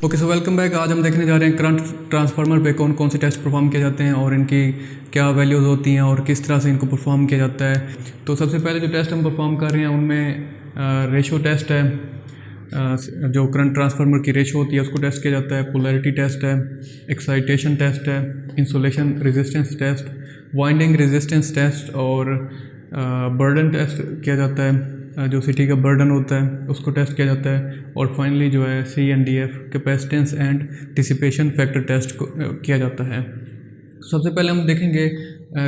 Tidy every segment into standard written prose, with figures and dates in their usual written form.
Okay so welcome back. आज हम देखने जा रहे हैं करंट ट्रांसफार्मर पे कौन कौन से टेस्ट परफॉर्म किए जाते हैं और इनकी क्या वैल्यूज़ होती हैं और किस तरह से इनको परफॉर्म किया जाता है। तो सबसे पहले जो टेस्ट हम परफॉर्म कर रहे हैं उनमें रेशो टेस्ट है। जो करंट ट्रांसफार्मर की रेशो होती है उसको टेस्ट किया जाता है। पोलैरिटी टेस्ट है, एक्साइटेशन टेस्ट है, insulation resistance test, winding resistance test और बर्डन टेस्ट किया जाता है। जो सिटी का बर्डन होता है उसको टेस्ट किया जाता है। और फाइनली जो है CNDF capacitance and dissipation factor test किया जाता है। सबसे पहले हम देखेंगे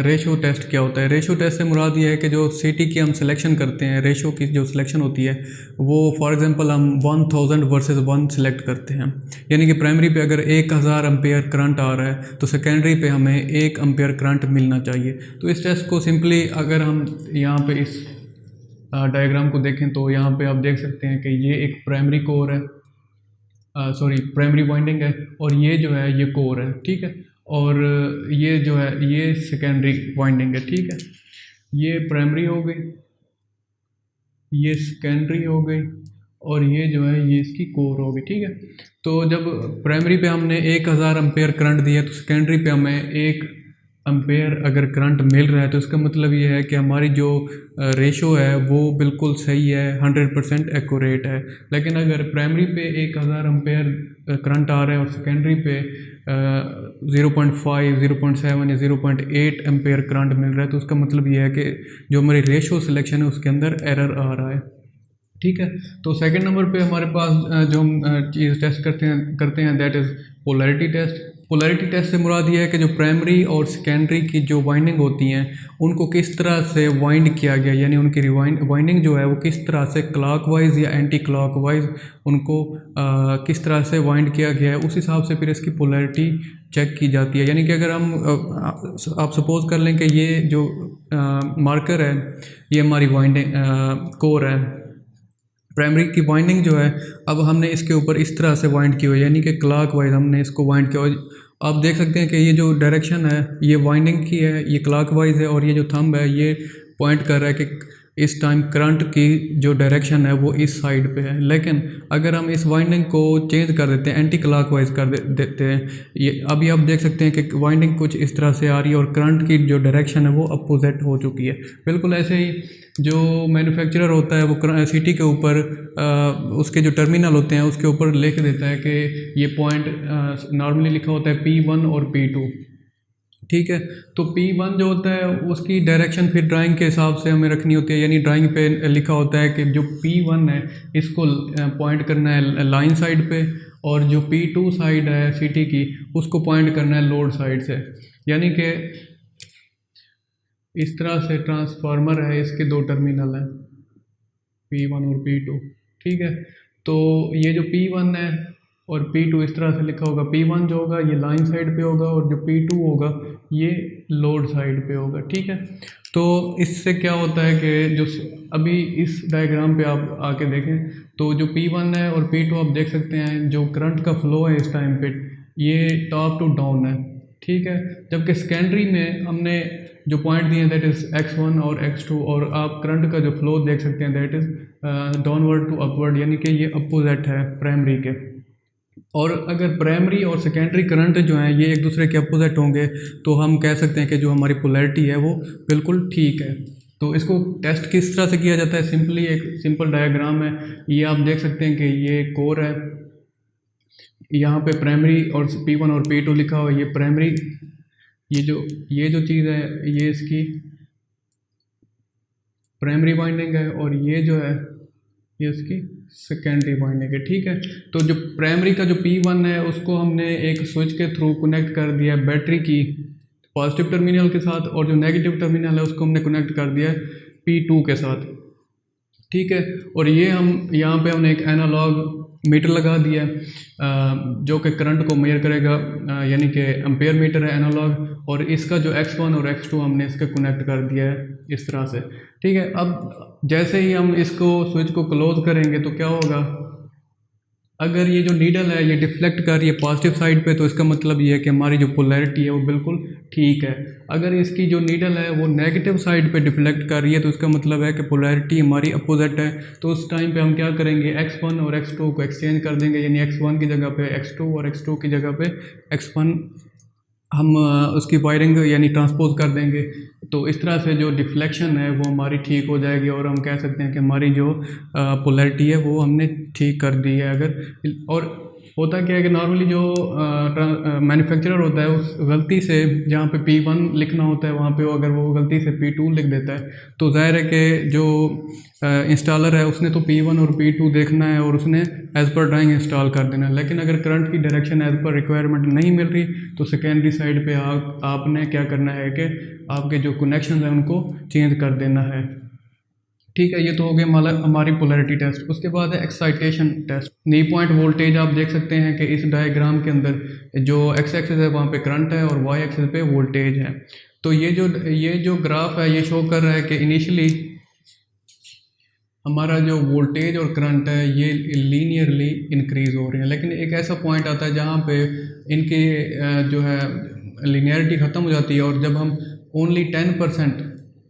रेशो टेस्ट क्या होता है। रेशो टेस्ट से मुराद ये है कि जो सिटी की हम सिलेक्शन करते हैं, रेशो की जो सिलेक्शन होती है वो फॉर एग्जांपल हम 1000 वर्सेस 1 सिलेक्ट करते हैं। यानी कि प्राइमरी पे अगर 1000 एम्पेयर करंट आ रहा है तो सेकेंडरी पे हमें 1 एम्पेयर करंट मिलना चाहिए। तो इस टेस्ट को सिंपली अगर हम यहाँ पे इस डायग्राम को देखें तो यहाँ पे आप देख सकते हैं कि ये एक प्राइमरी कोर है, प्राइमरी वाइंडिंग है, और ये जो है ये कोर है, ठीक है। और ये जो है ये सेकेंडरी वाइंडिंग है, ठीक है। ये प्राइमरी हो गई, ये सेकेंडरी हो गई, और ये जो है ये इसकी कोर हो गई, ठीक है। तो जब प्राइमरी पे हमने 1000 एम्पेयर करंट दिया तो सेकेंडरी पे हमें 1 एम्पेयर अगर करंट मिल रहा है तो इसका मतलब ये है कि हमारी जो रेशो है वो बिल्कुल सही है, 100% एक्यूरेट है। लेकिन अगर प्राइमरी पे 1000 एम्पेयर करंट आ रहा है और सेकेंडरी पे 0.5, 0.7 या 0.8 एम्पेयर करंट मिल रहा है तो उसका मतलब ये है कि जो हमारी रेशो सिलेक्शन है उसके अंदर एरर आ रहा है, ठीक है। तो सेकंड नंबर पे हमारे पास जो हम चीज़ टेस्ट करते हैं that is polarity test. Polarity test से मुराद ये है कि जो प्राइमरी और सेकेंडरी की जो वाइंडिंग होती हैं उनको किस तरह से वाइंड किया गया, यानी उनकी वाइंडिंग जो है वो किस तरह से क्लॉकवाइज या एंटी क्लॉकवाइज उनको किस तरह से वाइंड किया गया है, उस हिसाब से फिर इसकी पोलैरिटी चेक की जाती है। यानी कि अगर हम आप सपोज कर लें कि ये जो मार्कर है ये हमारी वाइंडिंग कोर है, प्राइमरी की वाइंडिंग जो है अब हमने इसके ऊपर इस तरह से वाइंड की हुई है, यानी कि क्लॉकवाइज हमने इसको वाइंड किया। और आप देख सकते हैं कि ये जो डायरेक्शन है ये वाइंडिंग की है, ये क्लॉकवाइज है, और ये जो थंब है ये पॉइंट कर रहा है कि इस टाइम करंट की जो डायरेक्शन है वो इस साइड पे है। लेकिन अगर हम इस वाइंडिंग को चेंज कर देते हैं, एंटी क्लॉकवाइज कर देते हैं, ये अभी आप देख सकते हैं कि वाइंडिंग कुछ इस तरह से आ रही है और करंट की जो डायरेक्शन है वो अपोजिट हो चुकी है। बिल्कुल ऐसे ही जो मैन्युफैक्चरर होता है वो सिटी के ऊपर उसके जो टर्मिनल होते हैं उसके ऊपर लिख देता है कि ये पॉइंट नॉर्मली लिखा होता है P1 और P2, ठीक है। तो P1 जो होता है उसकी डायरेक्शन फिर ड्राइंग के हिसाब से हमें रखनी होती है, यानी ड्राइंग पे लिखा होता है कि जो P1 है इसको पॉइंट करना है लाइन साइड पे, और जो P2 साइड है सिटी की उसको पॉइंट करना है लोड साइड से। यानी कि इस तरह से ट्रांसफार्मर है, इसके 2 टर्मिनल हैं P1 और P2, ठीक है। तो ये जो P1 है और P2 इस तरह से लिखा होगा, P1 जो होगा ये लाइन साइड पे होगा और जो P2 होगा ये लोड साइड पे होगा, ठीक है। तो इससे क्या होता है कि जो अभी इस डायग्राम पे आप आके देखें तो जो P1 है और P2 आप देख सकते हैं जो करंट का फ्लो है इस टाइम पे ये टॉप टू डाउन है, ठीक है। जबकि सेकेंडरी में हमने जो पॉइंट दिए दैट इज़ x1 और x2, और आप करंट का जो फ्लो देख सकते हैं that is downward to upward, यानी कि ये अपोजिट है प्राइमरी के। और अगर प्राइमरी और सेकेंडरी करंट जो हैं ये एक दूसरे के अपोजिट होंगे तो हम कह सकते हैं कि जो हमारी पोलैरिटी है वो बिल्कुल ठीक है। तो इसको टेस्ट किस तरह से किया जाता है, सिंपली एक सिंपल डायग्राम है, ये आप देख सकते हैं कि ये कोर है, यहाँ पे प्राइमरी और P1 और P2 लिखा हुआ है, ये प्राइमरी, ये जो चीज़ है ये इसकी प्राइमरी वाइंडिंग है, और ये जो है ये इसकी सेकेंडरी वाइंडिंग है, ठीक है। तो जो प्राइमरी का जो P1 है उसको हमने एक स्विच के थ्रू कनेक्ट कर दिया बैटरी की पॉजिटिव टर्मिनल के साथ, और जो नेगेटिव टर्मिनल है उसको हमने कनेक्ट कर दिया P2 के साथ, ठीक है। और ये हम यहाँ पे हमने एक एनालॉग मीटर लगा दिया जो कि करंट को मेजर करेगा, यानी कि एम्पेयर मीटर है एनालॉग, और इसका जो x1 और x2 हमने इसके कनेक्ट कर दिया है इस तरह से, ठीक है। अब जैसे ही हम इसको स्विच को क्लोज करेंगे तो क्या होगा, अगर ये जो नीडल है ये डिफ्लेक्ट कर रही है पॉजिटिव साइड पे, तो इसका मतलब ये है कि हमारी जो पोलैरिटी है वो बिल्कुल ठीक है। अगर इसकी जो नीडल है वो नेगेटिव साइड पे डिफ्लेक्ट कर रही है, तो इसका मतलब है कि पोलैरिटी हमारी अपोजिट है। तो उस टाइम पे हम क्या करेंगे, x1 और x2 को एक्सचेंज कर देंगे, यानी x1 की जगह पे x2 और x2 की जगह पे x1 हम उसकी वायरिंग यानी ट्रांसपोज कर देंगे। तो इस तरह से जो डिफ्लेक्शन है वो हमारी ठीक हो जाएगी और हम कह सकते हैं कि हमारी जो पोलैरिटी है वो हमने ठीक कर दी है। अगर और होता क्या है कि नॉर्मली जो मैन्युफैक्चरर होता है उस गलती से जहाँ पे P1 लिखना होता है वहाँ पे अगर वो गलती से P2 लिख देता है, तो ज़ाहिर है कि जो इंस्टॉलर है उसने तो P1 और P2 देखना है और उसने एज़ पर ड्राइंग इंस्टॉल कर देना है। लेकिन अगर करंट की डायरेक्शन एज़ पर रिक्वायरमेंट नहीं मिल रही, तो सेकेंडरी साइड पे आपने क्या करना है कि आपके जो कनेक्शन हैं उनको चेंज कर देना है। ठीक है, ये तो हो गया हमारी पोलैरिटी टेस्ट। उसके बाद है एक्साइटेशन टेस्ट। नी पॉइंट वोल्टेज आप देख सकते हैं कि इस डायग्राम के अंदर जो एक्स एक्सिस है वहाँ पे करंट है और वाई एक्सिस पे वोल्टेज है। तो ये जो ग्राफ है ये शो कर रहा है कि इनिशियली हमारा जो वोल्टेज और करंट है ये लीनियरली इंक्रीज हो रहे हैं, लेकिन एक ऐसा पॉइंट आता है जहाँ पे इनकी जो है लीनियरिटी ख़त्म हो जाती है, और जब हम ओनली 10%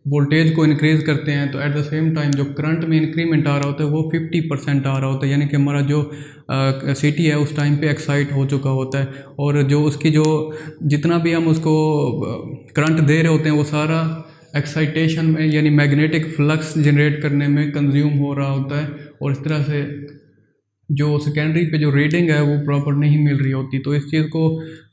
वोल्टेज को इंक्रीज़ करते हैं तो एट द सेम टाइम जो करंट में इंक्रीमेंट आ रहा होता है वो 50% आ रहा होता है, यानी कि हमारा जो सिटी है उस टाइम पे एक्साइट हो चुका होता है, और जो उसकी जो जितना भी हम उसको करंट दे रहे होते हैं वो सारा एक्साइटेशन में यानी मैग्नेटिक फ्लक्स जनरेट करने में कंज्यूम हो रहा होता है, और इस तरह से जो सेकेंडरी पे जो रीडिंग है वो प्रॉपर नहीं मिल रही होती। तो इस चीज़ को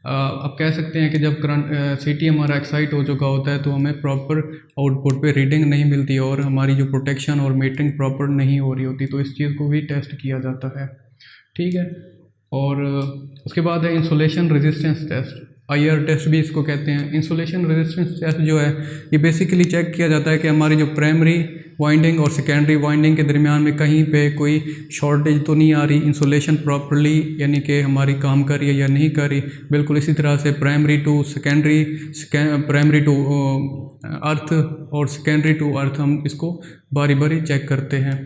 आप कह सकते हैं कि जब करंट सिटी हमारा एक्साइट हो चुका होता है तो हमें प्रॉपर आउटपुट पे रीडिंग नहीं मिलती और हमारी जो प्रोटेक्शन और मीटरिंग प्रॉपर नहीं हो रही होती। तो इस चीज़ को भी टेस्ट किया जाता है। ठीक है, और उसके बाद है insulation resistance test, IR test भी इसको कहते हैं। इंसुलेशन रेजिस्टेंस टेस्ट जो है ये बेसिकली चेक किया जाता है कि हमारी जो प्राइमरी वाइंडिंग और सेकेंडरी वाइंडिंग के दरमियान में कहीं पे कोई शॉर्टेज तो नहीं आ रही, इंसुलेशन प्रॉपरली यानी कि हमारी काम कर रही है या नहीं कर रही। बिल्कुल इसी तरह से primary to secondary, primary to earth और सेकेंडरी टू अर्थ हम इसको बारी बारी चेक करते हैं।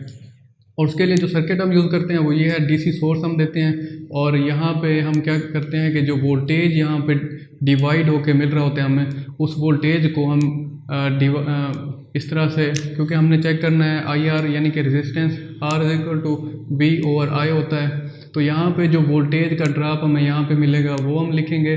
और उसके लिए जो सर्किट हम यूज़ करते हैं वो ये है, DC सोर्स हम देते हैं, और यहाँ पे हम क्या करते हैं कि जो वोल्टेज यहाँ पे डिवाइड होके मिल रहा होता है हमें, उस वोल्टेज को हम इस तरह से, क्योंकि हमने चेक करना है IR यानी कि रेजिस्टेंस R = V/I होता है, तो यहाँ पे जो वोल्टेज का ड्रॉप हमें यहाँ पे मिलेगा वो हम लिखेंगे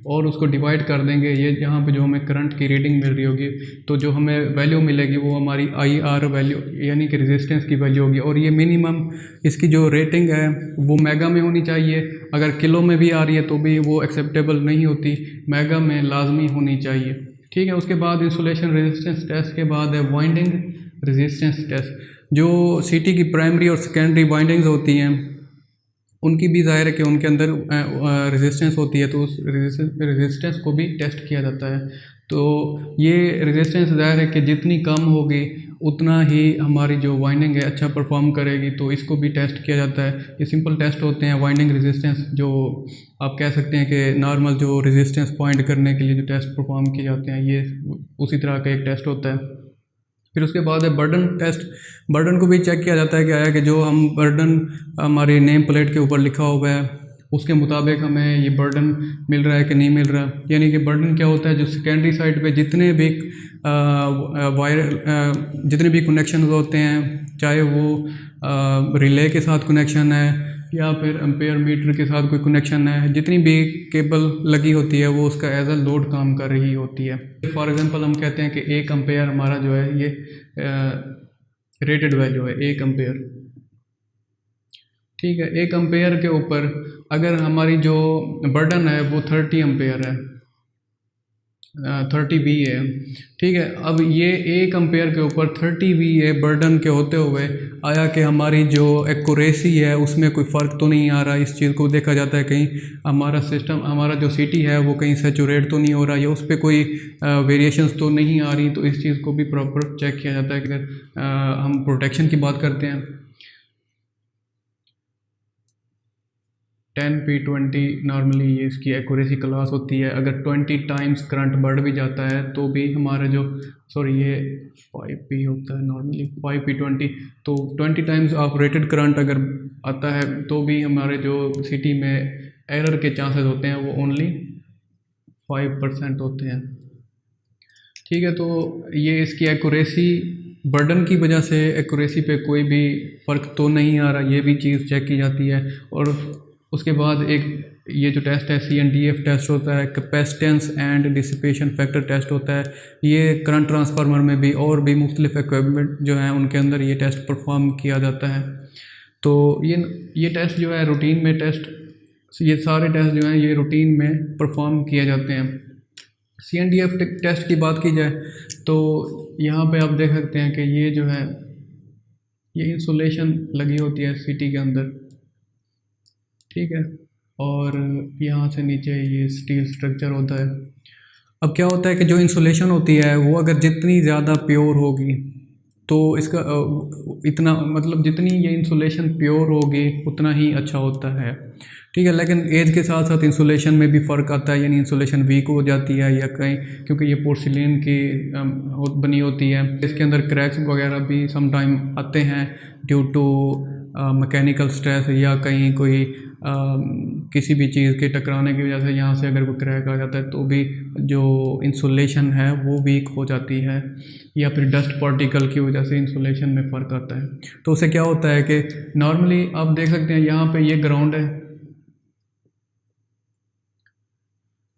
और उसको डिवाइड कर देंगे। ये यहाँ पे जो हमें करंट की रीडिंग मिल रही होगी तो जो हमें वैल्यू मिलेगी वो हमारी IR वैल्यू यानी कि रेजिस्टेंस की वैल्यू होगी, और ये मिनिमम इसकी जो रेटिंग है वो मेगा में होनी चाहिए। अगर किलो में भी आ रही है तो भी वो एक्सेप्टेबल नहीं होती, मेगा में लाजमी होनी चाहिए। ठीक है, उसके बाद इंसुलेशन रेजिस्टेंस टेस्ट के बाद है वाइंडिंग रेजिस्टेंस टेस्ट। जो सिटी की प्राइमरी और सेकेंडरी वाइंडिंग्स होती हैं उनकी भी ज़ाहिर है कि उनके अंदर रेजिस्टेंस होती है, तो उस रेजिस्टेंस को भी टेस्ट किया जाता है। तो ये रेजिस्टेंस ज़ाहिर है कि जितनी कम होगी उतना ही हमारी जो वाइंडिंग है अच्छा परफॉर्म करेगी, तो इसको भी टेस्ट किया जाता है। ये सिंपल टेस्ट होते हैं वाइंडिंग रेजिस्टेंस, जो आप कह सकते हैं कि नॉर्मल जो रेजिस्टेंस फाइंड करने के लिए जो टेस्ट परफॉर्म किए जाते हैं ये उसी तरह का एक टेस्ट होता है। फिर उसके बाद है बर्डन टेस्ट। बर्डन को भी चेक किया जाता है कि आया कि जो हम बर्डन हमारे नेम प्लेट के ऊपर लिखा हुआ है उसके मुताबिक हमें ये बर्डन मिल रहा है कि नहीं मिल रहा। यानी कि बर्डन क्या होता है, जो सेकेंडरी साइड पे जितने भी जितने भी कनेक्शन होते हैं, चाहे वो रिले के साथ कनेक्शन है या फिर एम्पेयर मीटर के साथ कोई कनेक्शन है, जितनी भी केबल लगी होती है वो उसका एज अ लोड काम कर रही होती है। फॉर एग्जांपल हम कहते हैं कि 1 एम्पेयर हमारा जो है ये रेटेड वैल्यू है 1 एम्पेयर। ठीक है, 1 एम्पेयर के ऊपर अगर हमारी जो बर्डन है वो 30 एम्पेयर है, 30 VA। ठीक है, अब ये 1 एम्पेयर के ऊपर 30 VA बर्डन के होते हुए आया कि हमारी जो एक्यूरेसी है उसमें कोई फ़र्क तो नहीं आ रहा। इस चीज़ को देखा जाता है कहीं हमारा सिस्टम, हमारा जो सिटी है वो कहीं सैचुरेट तो नहीं हो रहा या उस पर कोई वेरिएशंस तो नहीं आ रही। तो इस चीज़ को भी प्रॉपर चेक किया जाता है कि अगर हम प्रोटेक्शन की बात करते हैं। 10P20 नॉर्मली ये इसकी एक्यूरेसी क्लास होती है। अगर 20 टाइम्स करंट बढ़ भी जाता है तो भी हमारा जो ये 5P होता है नॉर्मली 5P20, तो 20 टाइम्स ऑफ रेटेड करंट अगर आता है तो भी हमारे जो सिटी में एरर के चांसेस होते हैं वो ओनली 5% होते हैं। ठीक है, तो ये इसकी एक्यूरेसी बर्डन की वजह से एक्यूरेसी पे कोई भी फ़र्क तो नहीं आ रहा, ये भी चीज़ चेक की जाती है। और उसके बाद एक ये जो टेस्ट है CNDF टेस्ट होता है, capacitance and dissipation factor test होता है। ये करंट ट्रांसफार्मर में भी और भी मुख्तलिफ इक्विपमेंट जो हैं उनके अंदर ये टेस्ट परफॉर्म किया जाता है। तो ये टेस्ट जो है रूटीन में ये सारे टेस्ट जो हैं ये रूटीन में परफॉर्म किए जाते हैं। CNDF टेस्ट की बात की जाए तो यहाँ पे आप देख सकते हैं कि ये जो है ये इंसुलेशन लगी होती है सिटी के अंदर, ठीक है, और यहाँ से नीचे ये स्टील स्ट्रक्चर होता है। अब क्या होता है कि जो इंसुलेशन होती है वो अगर जितनी ज़्यादा प्योर होगी तो इसका इतना मतलब जितनी ये इंसुलेशन प्योर होगी उतना ही अच्छा होता है, ठीक है। लेकिन एज के साथ साथ इंसुलेशन में भी फ़र्क आता है, यानी इंसुलेशन वीक हो जाती है या कहीं, क्योंकि ये पोर्सिलेन की बनी होती है, इसके अंदर क्रैक्स वगैरह भी सम टाइम आते हैं ड्यू टू मैकेनिकल स्ट्रेस या कहीं कोई किसी भी चीज़ के टकराने की वजह से यहाँ से अगर कोई क्रैक आ जाता है तो भी जो इंसुलेशन है वो वीक हो जाती है, या फिर डस्ट पार्टिकल की वजह से इंसुलेशन में फ़र्क आता है। तो उससे क्या होता है कि नॉर्मली आप देख सकते हैं यहाँ पे ये ग्राउंड है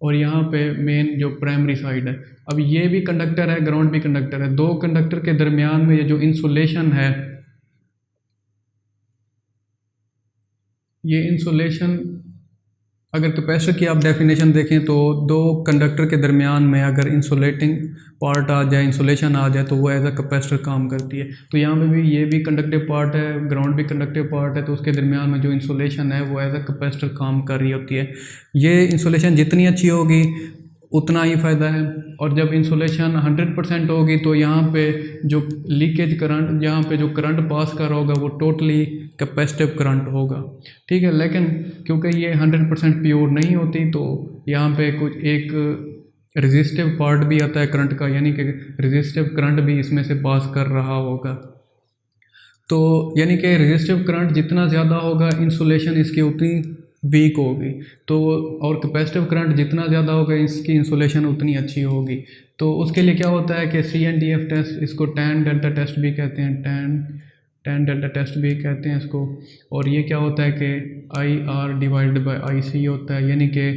और यहाँ पे मेन जो प्राइमरी साइड है। अब ये भी कंडक्टर है, ग्राउंड भी कंडक्टर है, दो कंडक्टर के दरमियान में ये जो इंसुलेशन है, ये इंसुलेशन अगर कैपेसिटर की आप डेफिनेशन देखें तो दो कंडक्टर के दरमियान में अगर इंसुलेटिंग पार्ट आ जाए, इंसुलेशन आ जाए, तो वो एज अ कैपेसिटर काम करती है। तो यहाँ पे भी ये भी कंडक्टिव पार्ट है, ग्राउंड भी कंडक्टिव पार्ट है, तो उसके दरमियान में जो इंसुलेशन है वो एज अ कैपेसिटर काम कर रही होती है। ये इंसुलेशन जितनी अच्छी होगी उतना ही फ़ायदा है। और जब इंसुलेशन 100% होगी तो यहाँ पे जो लीकेज करंट, यहाँ पे जो करंट पास कर होगा वो टोटली कैपेसिटिव करंट होगा, ठीक है। लेकिन क्योंकि ये 100% प्योर नहीं होती तो यहाँ पे कुछ एक रेजिस्टिव पार्ट भी आता है करंट का, यानी कि रेजिस्टिव करंट भी इसमें से पास कर रहा होगा। तो यानी कि रेजिस्टिव करंट जितना ज़्यादा होगा इंसुलेशन इसकी उतनी वीक होगी, तो और कैपेसिटिव करंट जितना ज़्यादा होगा इसकी इंसुलेशन उतनी अच्छी होगी। तो उसके लिए क्या होता है कि CNDF टेस्ट, इसको टैन डेल्टा टेस्ट भी कहते हैं, टैन डेल्टा टेस्ट भी कहते हैं इसको। और ये क्या होता है कि IR डिवाइडेड बाई IC होता है, यानी कि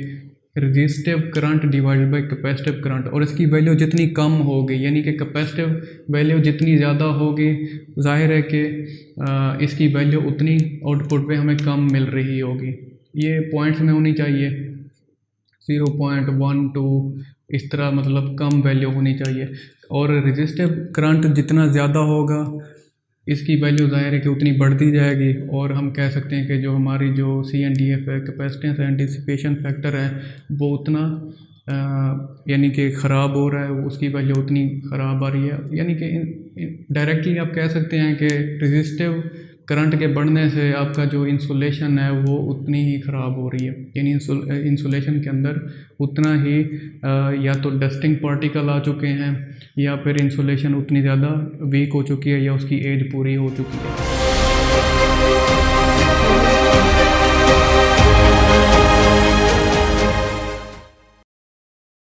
resistive current divided by capacitive current. और इसकी वैल्यू जितनी कम होगी, यानी कि कैपेसिटिव वैल्यू जितनी ज़्यादा होगी, जाहिर है कि इसकी वैल्यू उतनी आउटपुट पे हमें कम मिल रही होगी। ये पॉइंट्स में होनी चाहिए 0.12 इस तरह, मतलब कम वैल्यू होनी चाहिए। और रेजिस्टिव करंट जितना ज़्यादा होगा इसकी वैल्यू ज़ाहिर है कि उतनी बढ़ती जाएगी, और हम कह सकते हैं कि जो हमारी जो CNDF है, कैपेसिटेंस एंड डिसिपेशन फैक्टर है, वो उतना यानी कि ख़राब हो रहा है, उसकी वैल्यू उतनी ख़राब आ रही है। यानी कि डायरेक्टली आप कह सकते हैं कि रेजिस्टिव करंट के बढ़ने से आपका जो इंसुलेशन है वो उतनी ही ख़राब हो रही है, यानी इंसुलेशन के अंदर उतना ही या तो डस्टिंग पार्टिकल आ चुके हैं, या फिर इंसुलेशन उतनी ज़्यादा वीक हो चुकी है, या उसकी एज पूरी हो चुकी है।